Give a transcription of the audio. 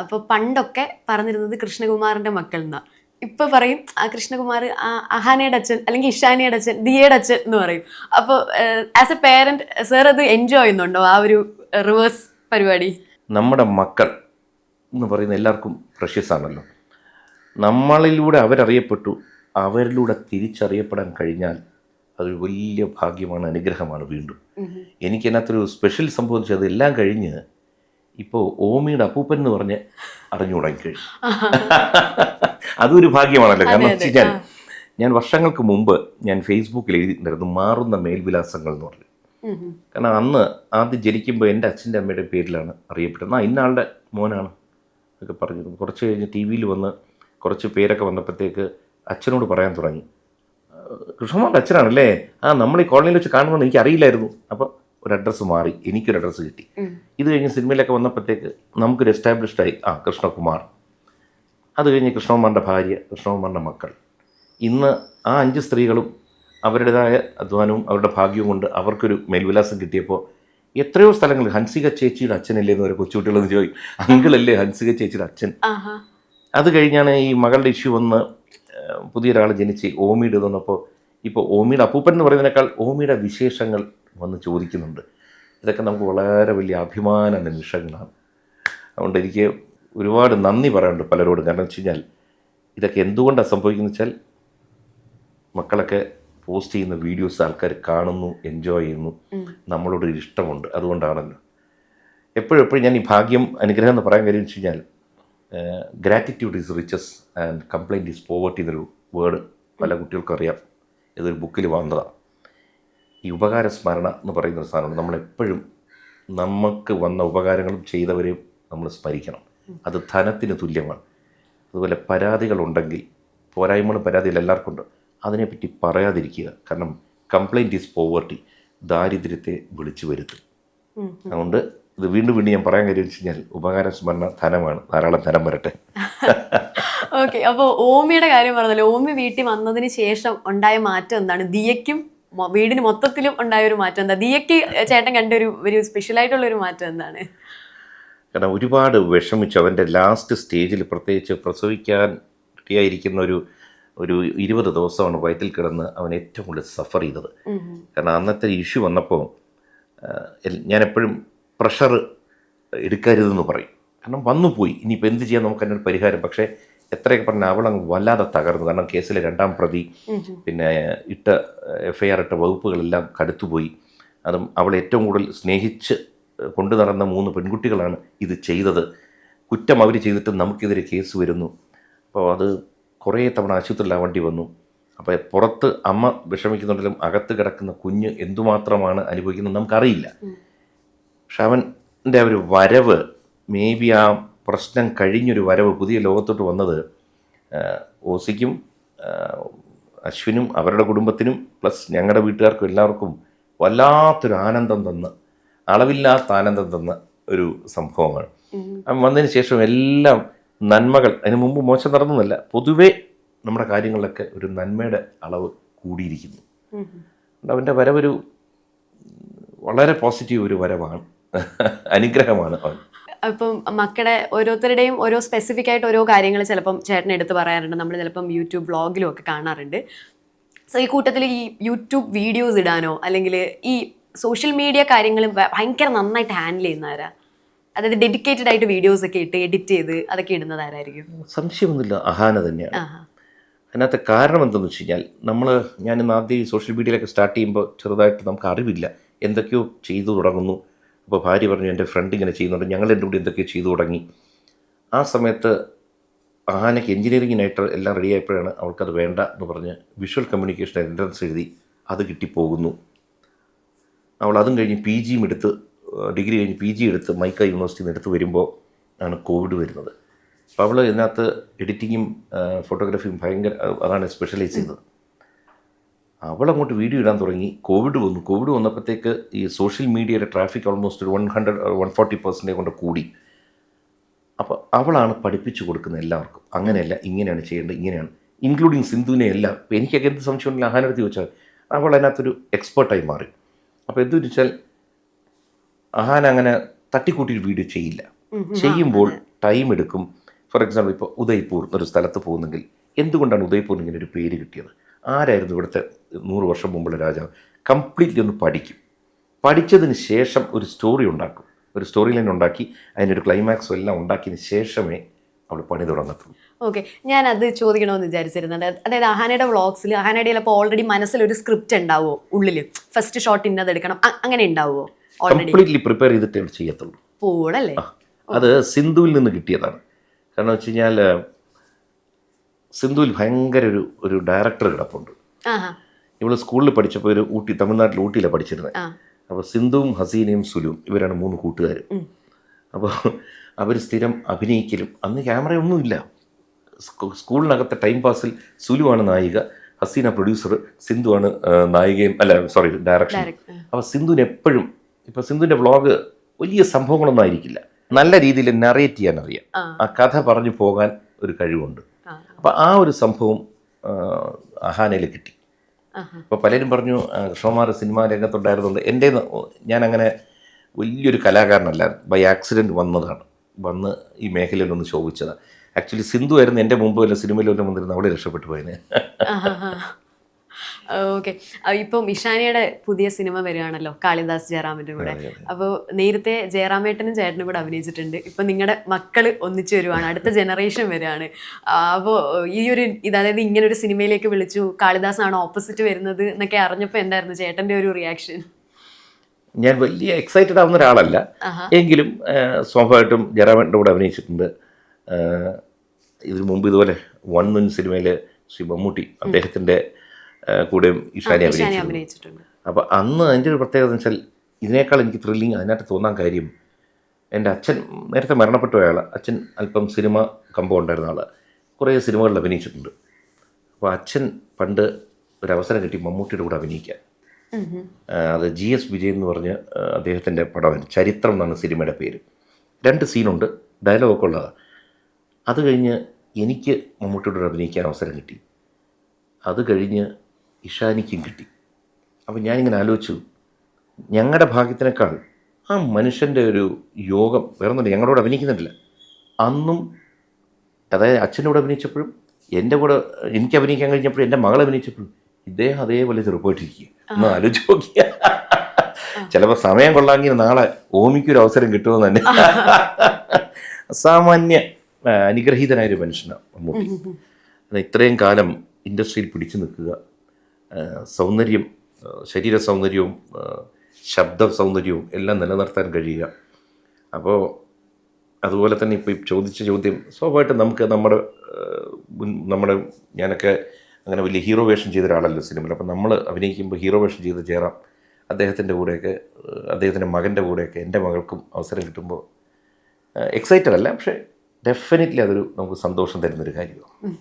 അപ്പോൾ പണ്ടൊക്കെ പറഞ്ഞിരുന്നത് കൃഷ്ണകുമാറിന്റെ മക്കൾ എന്നാ. ഇപ്പൊ പറയും ആ കൃഷ്ണകുമാർ അഹാനയുടെ അച്ഛൻ അല്ലെങ്കിൽ ഇഷാനിയുടെ അച്ഛൻ ദിയയുടെ അച്ഛൻ എന്ന് പറയും. അപ്പോൾ ആസ് എ പേരന്റ് സർ അത് എൻജോയ് ചെയ്യുന്നുണ്ടോ ആ ഒരു റിവേഴ്സ് പരിപാടി? നമ്മുടെ മക്കൾ എന്ന് പറയുന്ന എല്ലാവർക്കും പ്രഷ്യസ് ആണല്ലോ. നമ്മളിലൂടെ അവരറിയപ്പെട്ടു, അവരിലൂടെ തിരിച്ചറിയപ്പെടാൻ കഴിഞ്ഞാൽ അതൊരു വലിയ ഭാഗ്യമാണ്, അനുഗ്രഹമാണ്. വീണ്ടും എനിക്കതിനകത്തൊരു സ്പെഷ്യൽ സംഭവിച്ചത് എല്ലാം കഴിഞ്ഞ് ഇപ്പോൾ ഓമിയുടെ അപ്പൂപ്പൻ എന്ന് പറഞ്ഞ് അറിഞ്ഞു തുടങ്ങിക്കഴിഞ്ഞു. അതൊരു ഭാഗ്യമാണല്ലോ. കാരണം വെച്ച് കഴിഞ്ഞാൽ ഞാൻ വർഷങ്ങൾക്ക് മുമ്പ് ഞാൻ ഫേസ്ബുക്കിൽ എഴുതിയിട്ടുണ്ടായിരുന്നു മാറുന്ന മേൽവിലാസങ്ങൾ എന്ന് പറഞ്ഞു. കാരണം അന്ന് ആദ്യം ജനിക്കുമ്പോൾ എൻ്റെ അച്ഛൻ്റെ അമ്മയുടെ പേരിലാണ് അറിയപ്പെട്ടത്. ഇന്നാളുടെ മോനാണ് ഒക്കെ പറഞ്ഞിരുന്നു. കുറച്ച് കഴിഞ്ഞ് ടി വിയിൽ വന്ന് കുറച്ച് പേരൊക്കെ വന്നപ്പോഴത്തേക്ക് അച്ഛനോട് പറയാൻ തുടങ്ങി, കൃഷ്ണകുമാറിൻ്റെ അച്ഛനാണല്ലേ, നമ്മൾ ഈ കോളനിയിൽ വെച്ച് കാണുമെന്ന് എനിക്ക് അറിയില്ലായിരുന്നു. അപ്പോൾ ഒരു അഡ്രസ്സ് മാറി, എനിക്കൊരു അഡ്രസ്സ് കിട്ടി. ഇത് കഴിഞ്ഞ് സിനിമയിലൊക്കെ വന്നപ്പോഴത്തേക്ക് നമുക്കൊരു എസ്റ്റാബ്ലിഷ്ഡായി കൃഷ്ണകുമാർ. അത് കഴിഞ്ഞ് കൃഷ്ണകുമാറിൻ്റെ ഭാര്യ, കൃഷ്ണകുമാറിൻ്റെ മക്കൾ. ഇന്ന് ആ 5 സ്ത്രീകളും അവരുടേതായ അധ്വാനവും അവരുടെ ഭാഗ്യവും കൊണ്ട് അവർക്കൊരു മേൽവിലാസം കിട്ടിയപ്പോൾ എത്രയോ സ്ഥലങ്ങളിൽ ഹൻസിക ചേച്ചിയുടെ അച്ഛനല്ലേ എന്ന് വരെ കൊച്ചുകുട്ടികളെന്ന് ചോദിക്കും, അങ്കിളല്ലേ ഹൻസിക ചേച്ചിയുടെ അച്ഛൻ. അത് കഴിഞ്ഞാണ് ഈ മകളുടെ ഇഷ്യൂ വന്ന് പുതിയൊരാൾ ജനിച്ച് ഓമിയുടെ വന്നപ്പോൾ ഇപ്പോൾ ഓമിയുടെ അപ്പൂപ്പൻ എന്ന് പറയുന്നതിനേക്കാൾ ഓമിയുടെ വിശേഷങ്ങൾ വന്ന് ചോദിക്കുന്നുണ്ട്. ഇതൊക്കെ നമുക്ക് വളരെ വലിയ അഭിമാന നിമിഷങ്ങളാണ്. അതുകൊണ്ട് എനിക്ക് ഒരുപാട് നന്ദി പറയാനുണ്ട് പലരോടും. കാരണം വെച്ച് കഴിഞ്ഞാൽ ഇതൊക്കെ എന്തുകൊണ്ടാണ് സംഭവിക്കുന്നത് വെച്ചാൽ മക്കളൊക്കെ പോസ്റ്റ് ചെയ്യുന്ന വീഡിയോസ് ആൾക്കാർ കാണുന്നു, എൻജോയ് ചെയ്യുന്നു, നമ്മളോടൊരു ഇഷ്ടമുണ്ട്. അതുകൊണ്ടാണല്ലോ എപ്പോഴും ഞാൻ ഈ ഭാഗ്യം അനുഗ്രഹം എന്ന് പറയാൻ കാര്യം വെച്ച് കഴിഞ്ഞാൽ gratitude is riches and complaint is poverty എന്നൊരു വേർഡ് പല കുട്ടികൾക്കും അറിയാം. ഇതൊരു ബുക്കിൽ വന്നതാണ്. ഈ ഉപകാരസ്മരണ എന്ന് പറയുന്നൊരു സാധനമാണ്. നമ്മളെപ്പോഴും നമുക്ക് വന്ന ഉപകാരങ്ങളും ചെയ്തവരെയും നമ്മൾ സ്മരിക്കണം. അത് ധനത്തിന് തുല്യമാണ്. അതുപോലെ പരാതികളുണ്ടെങ്കിൽ, പോരായ്മകളും പരാതികൾ എല്ലാവർക്കും ഉണ്ട്, അതിനെപ്പറ്റി പറയാതിരിക്കുക. കാരണം കംപ്ലൈൻറ്റ് ഈസ് പോവർട്ടി, ദാരിദ്ര്യത്തെ വിളിച്ചു വരുത്തും. അതുകൊണ്ട് ഇത് വീണ്ടും ഞാൻ പറയാൻ കാര്യം വെച്ച് കഴിഞ്ഞാൽ ഉപകാരസ്മരണ ധനമാണ്. ധാരാളം ധനം വരട്ടെ. ഓക്കെ, അപ്പോൾ ഓമിയുടെ കാര്യം പറഞ്ഞല്ലോ. ഓമി വീട്ടിൽ വന്നതിന് ശേഷം ഉണ്ടായ മാറ്റം എന്താണ്? ദിയയ്ക്കും വീടിന് മൊത്തത്തിലും ഉണ്ടായ ഒരു മാറ്റം എന്താ? ദിയയ്ക്ക് ചേട്ടൻ കണ്ട ഒരു സ്പെഷ്യലായിട്ടുള്ളൊരു മാറ്റം എന്താണ്? കാരണം ഒരുപാട് വിഷമിച്ചു. അവൻ്റെ ലാസ്റ്റ് സ്റ്റേജിൽ പ്രത്യേകിച്ച് പ്രസവിക്കാൻ റെഡിയായിരിക്കുന്ന ഒരു 20 ദിവസമാണ് വയറ്റിൽ കിടന്ന് അവൻ ഏറ്റവും കൂടുതൽ സഫർ ചെയ്തത്. കാരണം അന്നത്തെ ഇഷ്യൂ വന്നപ്പോൾ ഞാൻ എപ്പോഴും പ്രഷർ എടുക്കരുതെന്ന് പറയും. കാരണം വന്നുപോയി, ഇനിയിപ്പോൾ എന്ത് ചെയ്യാൻ നമുക്ക് അതിനൊരു പരിഹാരം. പക്ഷേ എത്രയൊക്കെ പറഞ്ഞാൽ അവളങ്ങ് വല്ലാതെ തകർന്നു. കാരണം കേസിലെ 2ാം പ്രതി, പിന്നെ FIR ഇട്ട വകുപ്പുകളെല്ലാം കടുത്തുപോയി. അതും അവൾ ഏറ്റവും കൂടുതൽ സ്നേഹിച്ച് കൊണ്ടു നടന്ന 3 പെൺകുട്ടികളാണ് ഇത് ചെയ്തത്. കുറ്റം അവർ ചെയ്തിട്ട് നമുക്കെതിരെ കേസ് വരുന്നു. അപ്പോൾ അത് കുറേ തവണ ആശുപത്രിയിലാവേണ്ടി വന്നു. അപ്പോൾ പുറത്ത് അമ്മ വിഷമിക്കുന്നുണ്ടെങ്കിലും അകത്ത് കിടക്കുന്ന കുഞ്ഞ് എന്തുമാത്രമാണ് അനുഭവിക്കുന്നത് നമുക്കറിയില്ല. പക്ഷെ അവൻ്റെ ഒരു വരവ്, മേ ബി ആ പ്രശ്നം കഴിഞ്ഞൊരു വരവ്, പുതിയ ലോകത്തോട്ട് വന്നത് ഓസിക്കും അശ്വിനും അവരുടെ കുടുംബത്തിനും പ്ലസ് ഞങ്ങളുടെ വീട്ടുകാർക്കും എല്ലാവർക്കും വല്ലാത്തൊരു ആനന്ദം തന്ന്, അളവില്ലാത്ത ആനന്ദം തന്ന ഒരു സംഭവമാണ്. വന്നതിന് ശേഷം എല്ലാം നന്മകൾ, അതിന് മുമ്പ് മോശം നടന്നതല്ല, പൊതുവേ നമ്മുടെ കാര്യങ്ങളിലൊക്കെ ഒരു നന്മയുടെ അളവ് കൂടിയിരിക്കുന്നു. അവൻ്റെ വരവൊരു വളരെ പോസിറ്റീവ് ഒരു വരവാണ്, അനുഗ്രഹമാണ് അവൻ. അപ്പം മക്കളുടെ ഓരോരുത്തരുടെയും ഓരോ സ്പെസിഫിക് ആയിട്ട് ഓരോ കാര്യങ്ങൾ ചിലപ്പം ചേട്ടൻ എടുത്ത് പറയാറുണ്ട്. നമ്മൾ ചിലപ്പം യൂട്യൂബ് വ്ളോഗിലും ഒക്കെ കാണാറുണ്ട്. സോ ഈ കൂട്ടത്തിൽ ഈ യൂട്യൂബ് വീഡിയോസ് ഇടാനോ അല്ലെങ്കിൽ ഈ സോഷ്യൽ മീഡിയ കാര്യങ്ങൾ ഭയങ്കര നന്നായിട്ട് ഹാൻഡിൽ ചെയ്യുന്നവരാ? അതായത് ഡെഡിക്കേറ്റഡ് ആയിട്ട് വീഡിയോസ് ഒക്കെ ഇട്ട് എഡിറ്റ് ചെയ്ത് അതൊക്കെ ഇടുന്നതാരായിരിക്കും? സംശയമൊന്നുമില്ല, അഹാന തന്നെയാണ്. അതിനകത്ത് കാരണം എന്തെന്ന് വെച്ച് കഴിഞ്ഞാൽ ഞാനിന്ന് ആദ്യം സോഷ്യൽ മീഡിയയിലൊക്കെ സ്റ്റാർട്ട് ചെയ്യുമ്പോൾ ചെറുതായിട്ട് നമുക്ക് അറിവില്ല, എന്തൊക്കെയോ ചെയ്തു തുടങ്ങുന്നു. അപ്പോൾ ഭാര്യ പറഞ്ഞു എൻ്റെ ഫ്രണ്ട് ഇങ്ങനെ ചെയ്യുന്നുണ്ട്, ഞങ്ങൾ എൻ്റെ കൂടെ എന്തൊക്കെയോ ചെയ്തു തുടങ്ങി. ആ സമയത്ത് അഹാനയ്ക്ക് എഞ്ചിനീയറിങ്ങിനായിട്ട് എല്ലാം റെഡി ആയപ്പോഴാണ് അവൾക്കത് വേണ്ട എന്ന് പറഞ്ഞ് വിഷ്വൽ കമ്മ്യൂണിക്കേഷൻ എൻട്രൻസ് എഴുതി അത് കിട്ടിപ്പോകുന്നു. അവൾ അതും കഴിഞ്ഞ് PG എടുത്ത്, ഡിഗ്രി കഴിഞ്ഞ് PG എടുത്ത് മൈക്ക യൂണിവേഴ്സിറ്റിയിൽ നിന്ന് എടുത്ത് വരുമ്പോൾ ആണ് കോവിഡ് വരുന്നത്. അപ്പോൾ അവൾ ഇതിനകത്ത് എഡിറ്റിങ്ങും ഫോട്ടോഗ്രാഫിയും ഭയങ്കര, അതാണ് സ്പെഷ്യലൈസ് ചെയ്തത്. അവളങ്ങോട്ട് വീഡിയോ ഇടാൻ തുടങ്ങി. കോവിഡ് വന്നപ്പോഴത്തേക്ക് ഈ സോഷ്യൽ മീഡിയയുടെ ട്രാഫിക് ഓൾമോസ്റ്റ് ഒരു 140% കൊണ്ട് കൂടി. അപ്പോൾ അവളാണ് പഠിപ്പിച്ചു കൊടുക്കുന്നത് എല്ലാവർക്കും, അങ്ങനെയല്ല ഇങ്ങനെയാണ് ചെയ്യേണ്ടത്, ഇങ്ങനെയാണ്, ഇൻക്ലൂഡിങ് സിന്ധുവിനെ എല്ലാം. ഇപ്പോൾ എനിക്കൊക്കെ എന്ത് സംശയമുണ്ടെങ്കിൽ അഹാനെടുത്ത് ചോദിച്ചാൽ അവൾ അതിനകത്തൊരു എക്സ്പേർട്ടായി മാറി. അപ്പോൾ എന്തെന്ന് വെച്ചാൽ അഹാൻ അങ്ങനെ തട്ടിക്കൂട്ടിയൊരു വീഡിയോ ചെയ്യില്ല. ചെയ്യുമ്പോൾ ടൈം എടുക്കും. ഫോർ എക്സാമ്പിൾ ഇപ്പോൾ ഉദയ്പൂർ എന്നൊരു സ്ഥലത്ത് പോകുന്നെങ്കിൽ എന്തുകൊണ്ടാണ് ഉദയ്പൂരിന് ഇങ്ങനെ ഒരു പേര് കിട്ടിയത്, ആരായിരുന്നു ഇവിടുത്തെ 100 വർഷം മുമ്പുള്ള രാജാവ്, കംപ്ലീറ്റ്ലി ഒന്ന് പഠിക്കും. പഠിച്ചതിന് ശേഷം ഒരു സ്റ്റോറി ഉണ്ടാക്കും, ഒരു സ്റ്റോറി ലൈൻ ഉണ്ടാക്കി അതിനൊരു ക്ലൈമാക്സും എല്ലാം ഉണ്ടാക്കിയതിന് ശേഷമേ അവൾ പണി തുടങ്ങത്തുള്ളൂ. ഓക്കെ, ഞാൻ അത് ചോദിക്കണമെന്ന് വിചാരിച്ചിരുന്നത്. അതായത് അഹാനയുടെ വ്ളോഗ്സിൽ അഹാനയുടെ ചിലപ്പോൾ ഓൾറെഡി മനസ്സിലൊരു സ്ക്രിപ്റ്റ് ഉണ്ടാവുമോ ഉള്ളിൽ, ഫസ്റ്റ് ഷോട്ട് ഇന്നത് എടുക്കണം അങ്ങനെ ഉണ്ടാവുമോ? കംപ്ലീറ്റ്ലി പ്രിപ്പയർ ചെയ്തിട്ടേ ചെയ്യത്തുള്ളൂ. പോളല്ലേ? അത് സിന്ധുവിൽ നിന്ന് കിട്ടിയതാണ്. കാരണം വെച്ച് കഴിഞ്ഞാൽ സിന്ധുവിൽ ഭയങ്കര ഒരു ഡയറക്ടർ കിടപ്പുണ്ട്. ഇവള് സ്കൂളിൽ പഠിച്ചപ്പോൾ ഒരു തമിഴ്നാട്ടിൽ ഊട്ടിയിലാണ് പഠിച്ചിരുന്നത്. അപ്പോൾ സിന്ധുവും ഹസീനയും സുലുവും ഇവരാണ് 3 കൂട്ടുകാർ. അപ്പോൾ അവർ സ്ഥിരം അഭിനയിക്കലും, അന്ന് ക്യാമറയൊന്നുമില്ല. സ്കൂളിനകത്തെ ടൈം പാസിൽ സുലുവാണ് നായിക, ഹസീന പ്രൊഡ്യൂസർ, സിന്ധുവാണ് നായികയും ഡയറക്ഷൻ. അപ്പോൾ സിന്ധുവിന് എപ്പോഴും, ഇപ്പോൾ സിന്ധുവിൻ്റെ വ്ളോഗ് വലിയ സംഭവങ്ങളൊന്നും ആയിരിക്കില്ല, നല്ല രീതിയിൽ നറേറ്റ് ചെയ്യാൻ അറിയാം, ആ കഥ പറഞ്ഞു പോകാൻ ഒരു കഴിവുണ്ട്. അപ്പോൾ ആ ഒരു സംഭവം അഹാനയിൽ കിട്ടി. അപ്പോൾ പലരും പറഞ്ഞു കൃഷ്ണകുമാർ സിനിമാ രംഗത്തുണ്ടായിരുന്നുണ്ട്. ഞാനങ്ങനെ വലിയൊരു കലാകാരനല്ല, ബൈ ആക്സിഡൻറ്റ് വന്ന് ഈ മേഖലയിലൊന്ന് ശോഭിച്ചതാണ്. ആക്ച്വലി സിന്ധു ആയിരുന്നു എൻ്റെ മുമ്പ് വല്ല സിനിമയിലൊന്നും വന്നിരുന്നു, അവളെ രക്ഷപ്പെട്ടു പോയതിന്. ഓക്കെ, ഇപ്പം ഇഷാനിയുടെ പുതിയ സിനിമ വരികയാണല്ലോ കാളിദാസ് ജയറാമിൻ്റെ കൂടെ. അപ്പോൾ നേരത്തെ ജയറാമേട്ടനും ചേട്ടനും കൂടെ അഭിനയിച്ചിട്ടുണ്ട്. ഇപ്പം നിങ്ങളുടെ മക്കൾ ഒന്നിച്ചു വരുവാണ്, അടുത്ത ജനറേഷൻ വരികയാണ്. അപ്പോൾ ഈ ഒരു അതായത് ഇങ്ങനെ ഒരു സിനിമയിലേക്ക് വിളിച്ചു, കാളിദാസ് ആണ് ഓപ്പോസിറ്റ് വരുന്നത് എന്നൊക്കെ അറിഞ്ഞപ്പോൾ എന്തായിരുന്നു ചേട്ടൻ്റെ ഒരു റിയാക്ഷൻ? ഞാൻ വലിയ എക്സൈറ്റഡ് ആവുന്ന ഒരാളല്ല, എങ്കിലും സ്വാഭാവികമായിട്ടും ജയറാമേട്ടൻ്റെ കൂടെ അഭിനയിച്ചിട്ടുണ്ട്. ഇതിനു മുമ്പ് ഇതുപോലെ 1 സിനിമയിൽ ശ്രീ മമ്മൂട്ടി അദ്ദേഹത്തിൻ്റെ കൂടെയും ഇഷാനി അഭിനയിച്ചിട്ടുണ്ട്. അപ്പോൾ അന്ന് അതിൻ്റെ ഒരു പ്രത്യേകത എന്ന് വെച്ചാൽ ഇതിനേക്കാൾ എനിക്ക് ത്രില്ലിങ് അതിനകത്ത് തോന്നാൻ കാര്യം, എൻ്റെ അച്ഛൻ നേരത്തെ മരണപ്പെട്ടു പോയ ആൾ, അച്ഛൻ അല്പം സിനിമ കമ്പം ഉണ്ടായിരുന്ന ആൾ, കുറേ സിനിമകളിൽ അഭിനയിച്ചിട്ടുണ്ട്. അപ്പോൾ അച്ഛൻ പണ്ട് ഒരവസരം കിട്ടി മമ്മൂട്ടിയുടെ കൂടെ അഭിനയിക്കാൻ. അത് GS വിജയൻ എന്ന് പറഞ്ഞ് അദ്ദേഹത്തിൻ്റെ പടമാണ്, ചരിത്രം എന്നാണ് സിനിമയുടെ പേര്. 2 സീനുണ്ട്, ഡയലോഗൊക്കെ ഉള്ളതാണ്. അത് കഴിഞ്ഞ് എനിക്ക് മമ്മൂട്ടിയോട് അഭിനയിക്കാൻ അവസരം കിട്ടി. അത് കഴിഞ്ഞ് ഇഷാനിക്കും കിട്ടി. അപ്പോൾ ഞാനിങ്ങനെ ആലോചിച്ചു, ഞങ്ങളുടെ ഭാഗ്യത്തിനേക്കാൾ ആ മനുഷ്യൻ്റെ ഒരു യോഗം വേറൊന്നുമില്ല, ഞങ്ങളോട് അഭിനയിക്കുന്നുണ്ടല്ല. അന്നും അതായത് അച്ഛൻ്റെ കൂടെ അഭിനയിച്ചപ്പോഴും എൻ്റെ കൂടെ എനിക്ക് അഭിനയിക്കാൻ കഴിഞ്ഞപ്പോഴും എൻ്റെ മകൾ അഭിനയിച്ചപ്പോഴും ഇദ്ദേഹം അതേപോലെ ചെറുപ്പമായിട്ടിരിക്കുക. ഒന്ന് ആലോചിച്ച് നോക്കിയ ചിലപ്പോൾ സമയം കൊള്ളാമെങ്കിൽ നാളെ ഓമിക്കൊരു അവസരം കിട്ടുമെന്ന് തന്നെ. അസാമാന്യ അനുഗ്രഹീതനായൊരു മനുഷ്യനാണ് മമ്മൂട്ടി. ഇത്രയും കാലം ഇൻഡസ്ട്രിയിൽ പിടിച്ചു നിൽക്കുക, സൗന്ദര്യം, ശരീര സൗന്ദര്യവും ശബ്ദ സൗന്ദര്യവും എല്ലാം നിലനിർത്താൻ കഴിയുക. അപ്പോൾ അതുപോലെ തന്നെ ഇപ്പോൾ ഈ ചോദിച്ച ചോദ്യം സ്വാഭാവികമായിട്ടും നമുക്ക് നമ്മുടെ ഞാനൊക്കെ അങ്ങനെ വലിയ ഹീറോ വേഷം ചെയ്ത ഒരാളല്ലോ സിനിമയിൽ. അപ്പോൾ നമ്മൾ അഭിനയിക്കുമ്പോൾ ഹീറോ വേഷം ചെയ്ത് ജയറാം അദ്ദേഹത്തിൻ്റെ കൂടെയൊക്കെ, അദ്ദേഹത്തിൻ്റെ മകൻ്റെ കൂടെയൊക്കെ എൻ്റെ മകൾക്കും അവസരം കിട്ടുമ്പോൾ എക്സൈറ്റഡ് അല്ല, പക്ഷേ ഡെഫിനറ്റ്ലി അതൊരു നമുക്ക് സന്തോഷം തരുന്നൊരു കാര്യമാണ്.